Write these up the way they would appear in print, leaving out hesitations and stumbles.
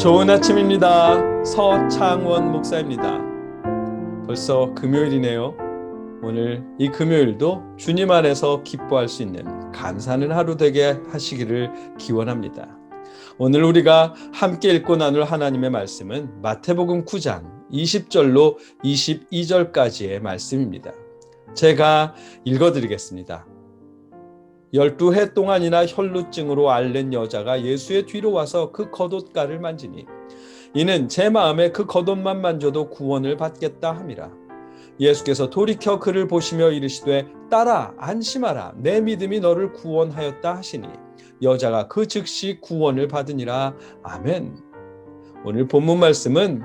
좋은 아침입니다. 서창원 목사입니다. 벌써 금요일이네요. 오늘 이 금요일도 주님 안에서 기뻐할 수 있는 감사하는 하루 되게 하시기를 기원합니다. 오늘 우리가 함께 읽고 나눌 하나님의 말씀은 마태복음 9장 20절로 22절까지의 말씀입니다. 제가 읽어드리겠습니다. 12해 동안이나 혈루증으로 앓는 여자가 예수의 뒤로 와서 그 겉옷가를 만지니 이는 제 마음에 그 겉옷만 만져도 구원을 받겠다 함이라. 예수께서 돌이켜 그를 보시며 이르시되 딸아 안심하라 내 믿음이 너를 구원하였다 하시니 여자가 그 즉시 구원을 받으니라. 아멘. 오늘 본문 말씀은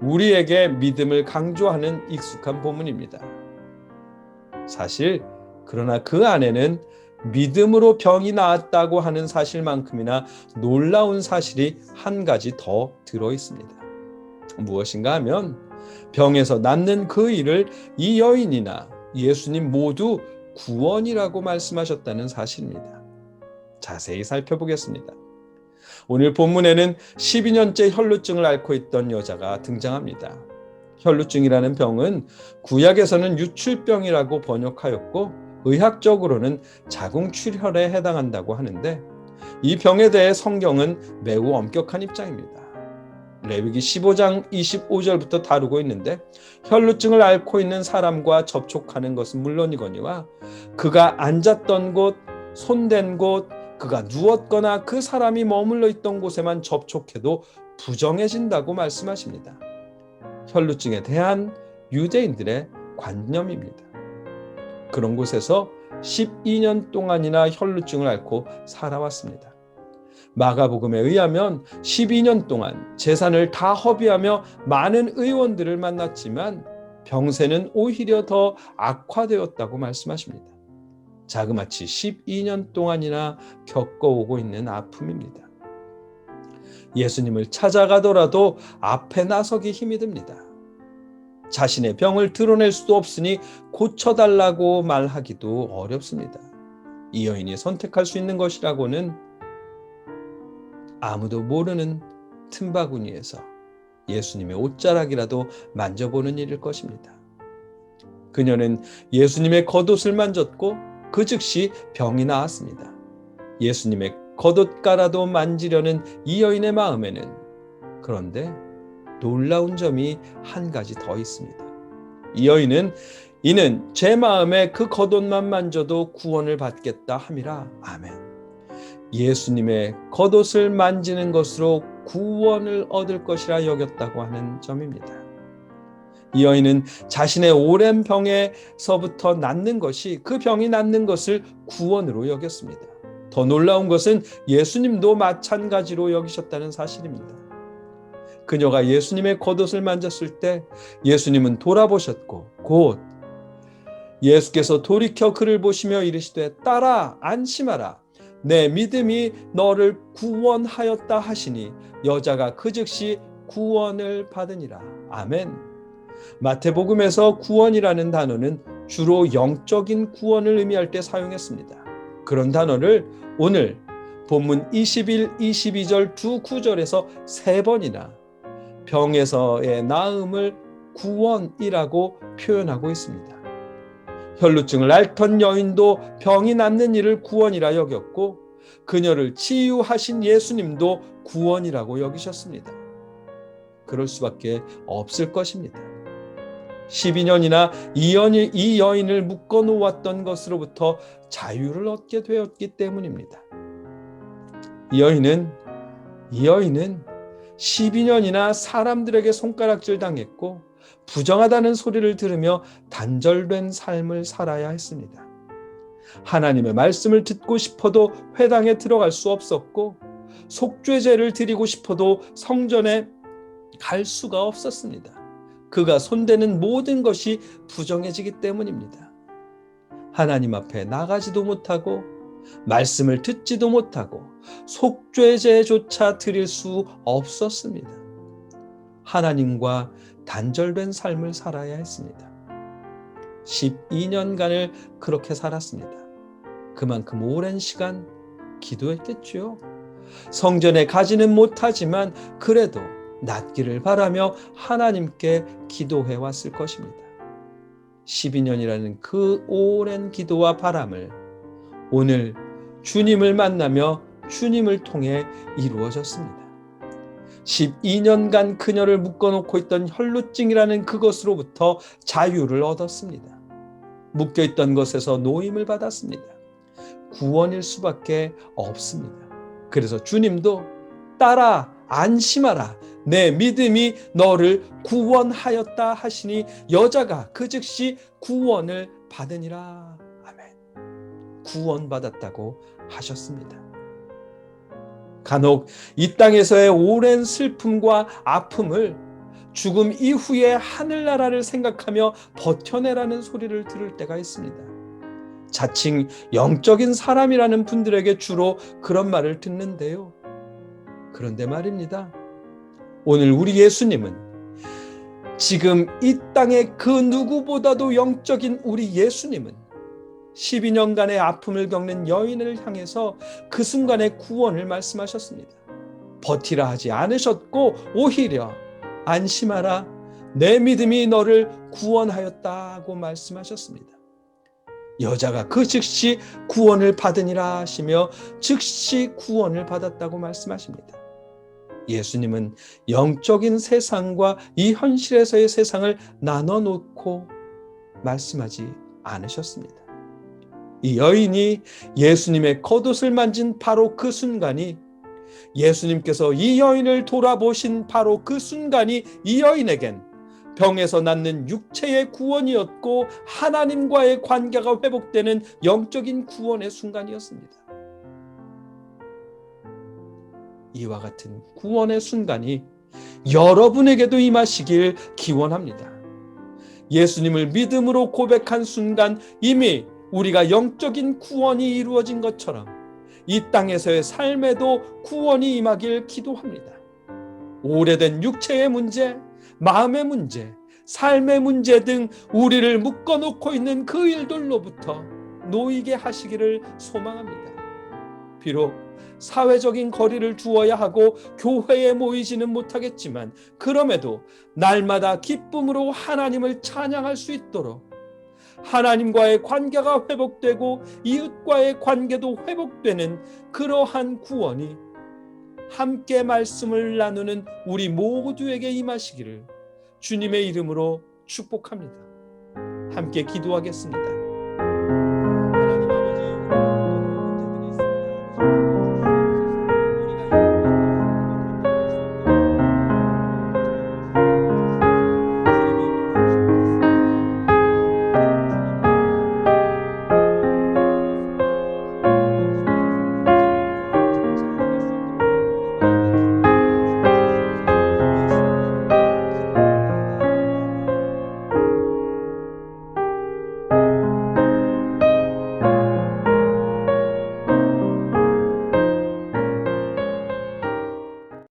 우리에게 믿음을 강조하는 익숙한 본문입니다. 사실 그러나 그 안에는 믿음으로 병이 나았다고 하는 사실만큼이나 놀라운 사실이 한 가지 더 들어 있습니다. 무엇인가 하면 병에서 낫는 그 일을 이 여인이나 예수님 모두 구원이라고 말씀하셨다는 사실입니다. 자세히 살펴보겠습니다. 오늘 본문에는 12년째 혈루증을 앓고 있던 여자가 등장합니다. 혈루증이라는 병은 구약에서는 유출병이라고 번역하였고 의학적으로는 자궁출혈에 해당한다고 하는데 이 병에 대해 성경은 매우 엄격한 입장입니다. 레위기 15장 25절부터 다루고 있는데 혈루증을 앓고 있는 사람과 접촉하는 것은 물론이거니와 그가 앉았던 곳, 손댄 곳, 그가 누웠거나 그 사람이 머물러 있던 곳에만 접촉해도 부정해진다고 말씀하십니다. 혈루증에 대한 유대인들의 관념입니다. 그런 곳에서 12년 동안이나 혈루증을 앓고 살아왔습니다. 마가복음에 의하면 12년 동안 재산을 다 허비하며 많은 의원들을 만났지만 병세는 오히려 더 악화되었다고 말씀하십니다. 자그마치 12년 동안이나 겪어오고 있는 아픔입니다. 예수님을 찾아가더라도 앞에 나서기 힘이 듭니다. 자신의 병을 드러낼 수도 없으니 고쳐달라고 말하기도 어렵습니다. 이 여인이 선택할 수 있는 것이라고는 아무도 모르는 틈바구니에서 예수님의 옷자락이라도 만져보는 일일 것입니다. 그녀는 예수님의 겉옷을 만졌고 그 즉시 병이 나았습니다. 예수님의 겉옷가라도 만지려는 이 여인의 마음에는 그런데 놀라운 점이 한 가지 더 있습니다. 이 여인은 이는 제 마음에 그 겉옷만 만져도 구원을 받겠다 함이라. 아멘. 예수님의 겉옷을 만지는 것으로 구원을 얻을 것이라 여겼다고 하는 점입니다. 이 여인은 자신의 오랜 병에서부터 낫는 것이 그 병이 낫는 것을 구원으로 여겼습니다. 더 놀라운 것은 예수님도 마찬가지로 여기셨다는 사실입니다. 그녀가 예수님의 겉옷을 만졌을 때 예수님은 돌아보셨고 곧 예수께서 돌이켜 그를 보시며 이르시되 딸아 안심하라 내 믿음이 너를 구원하였다 하시니 여자가 그 즉시 구원을 받으니라. 아멘. 마태복음에서 구원이라는 단어는 주로 영적인 구원을 의미할 때 사용했습니다. 그런 단어를 오늘 본문 21, 22절 두 구절에서 세 번이나 병에서의 나음을 구원이라고 표현하고 있습니다. 혈루증을 앓던 여인도 병이 낫는 일을 구원이라 여겼고 그녀를 치유하신 예수님도 구원이라고 여기셨습니다. 그럴 수밖에 없을 것입니다. 12년이나 이 여인을 묶어놓았던 것으로부터 자유를 얻게 되었기 때문입니다. 이 여인은 12년이나 사람들에게 손가락질 당했고 부정하다는 소리를 들으며 단절된 삶을 살아야 했습니다. 하나님의 말씀을 듣고 싶어도 회당에 들어갈 수 없었고 속죄제를 드리고 싶어도 성전에 갈 수가 없었습니다. 그가 손대는 모든 것이 부정해지기 때문입니다. 하나님 앞에 나가지도 못하고 말씀을 듣지도 못하고 속죄제조차 드릴 수 없었습니다. 하나님과 단절된 삶을 살아야 했습니다. 12년간을 그렇게 살았습니다. 그만큼 오랜 시간 기도했겠죠. 성전에 가지는 못하지만 그래도 낫기를 바라며 하나님께 기도해 왔을 것입니다. 12년이라는 그 오랜 기도와 바람을 오늘 주님을 만나며 주님을 통해 이루어졌습니다. 12년간 그녀를 묶어놓고 있던 혈루증이라는 그것으로부터 자유를 얻었습니다. 묶여있던 것에서 노임을 받았습니다. 구원일 수밖에 없습니다. 그래서 주님도 딸아 안심하라 내 믿음이 너를 구원하였다 하시니 여자가 그 즉시 구원을 받으니라. 아멘. 구원받았다고 하셨습니다. 간혹 이 땅에서의 오랜 슬픔과 아픔을 죽음 이후의 하늘나라를 생각하며 버텨내라는 소리를 들을 때가 있습니다. 자칭 영적인 사람이라는 분들에게 주로 그런 말을 듣는데요. 그런데 말입니다. 오늘 우리 예수님은 지금 이 땅의 그 누구보다도 영적인 우리 예수님은 12년간의 아픔을 겪는 여인을 향해서 그 순간의 구원을 말씀하셨습니다. 버티라 하지 않으셨고 오히려 안심하라 내 믿음이 너를 구원하였다고 말씀하셨습니다. 여자가 그 즉시 구원을 받으니라 하시며 즉시 구원을 받았다고 말씀하십니다. 예수님은 영적인 세상과 이 현실에서의 세상을 나눠놓고 말씀하지 않으셨습니다. 이 여인이 예수님의 겉옷을 만진 바로 그 순간이 예수님께서 이 여인을 돌아보신 바로 그 순간이 이 여인에겐 병에서 낫는 육체의 구원이었고 하나님과의 관계가 회복되는 영적인 구원의 순간이었습니다. 이와 같은 구원의 순간이 여러분에게도 임하시길 기원합니다. 예수님을 믿음으로 고백한 순간 이미 우리가 영적인 구원이 이루어진 것처럼 이 땅에서의 삶에도 구원이 임하길 기도합니다. 오래된 육체의 문제, 마음의 문제, 삶의 문제 등 우리를 묶어놓고 있는 그 일들로부터 놓이게 하시기를 소망합니다. 비록 사회적인 거리를 두어야 하고 교회에 모이지는 못하겠지만 그럼에도 날마다 기쁨으로 하나님을 찬양할 수 있도록 하나님과의 관계가 회복되고 이웃과의 관계도 회복되는 그러한 구원이 함께 말씀을 나누는 우리 모두에게 임하시기를 주님의 이름으로 축복합니다. 함께 기도하겠습니다.